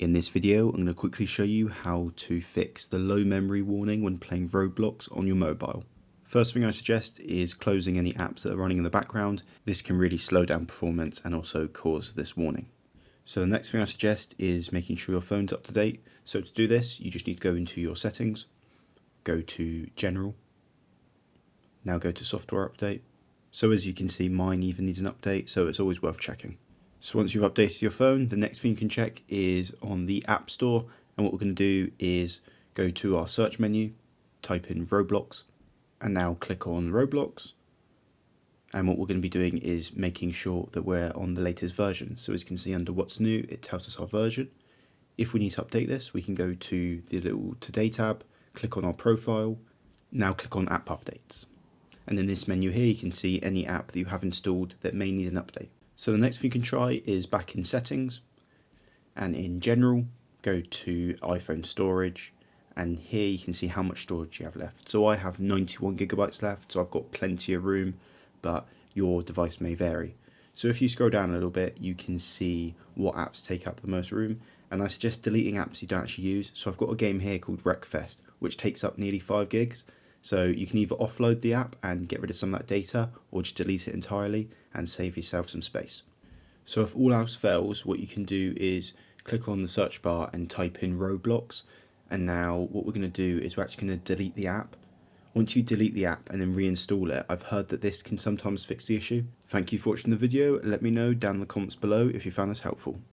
In this video, I'm going to quickly show you how to fix the low memory warning when playing Roblox on your mobile. First thing I suggest is closing any apps that are running in the background. This can really slow down performance and also cause this warning. So the next thing I suggest is making sure your phone's up to date. So to do this, you just need to go into your settings, go to General, now go to Software Update. So as you can see, mine even needs an update, so it's always worth checking. So once you've updated your phone, the next thing you can check is on the App Store. And what we're going to do is go to our search menu, type in Roblox, and now click on Roblox. And what we're going to be doing is making sure that we're on the latest version. So as you can see under what's new, it tells us our version. If we need to update this, we can go to the little Today tab, click on our profile, now click on App Updates. And in this menu here, you can see any app that you have installed that may need an update. So the next thing you can try is back in Settings, and in General, go to iPhone Storage, and here you can see how much storage you have left. So I have 91 gigabytes left, so I've got plenty of room, but your device may vary. So if you scroll down a little bit, you can see what apps take up the most room, and I suggest deleting apps you don't actually use. So I've got a game here called Wreckfest, which takes up nearly 5 gigs. So you can either offload the app and get rid of some of that data, or just delete it entirely and save yourself some space. So if all else fails, what you can do is click on the search bar and type in Roblox. And now what we're going to do is we're actually going to delete the app. Once you delete the app and then reinstall it, I've heard that this can sometimes fix the issue. Thank you for watching the video. Let me know down in the comments below if you found this helpful.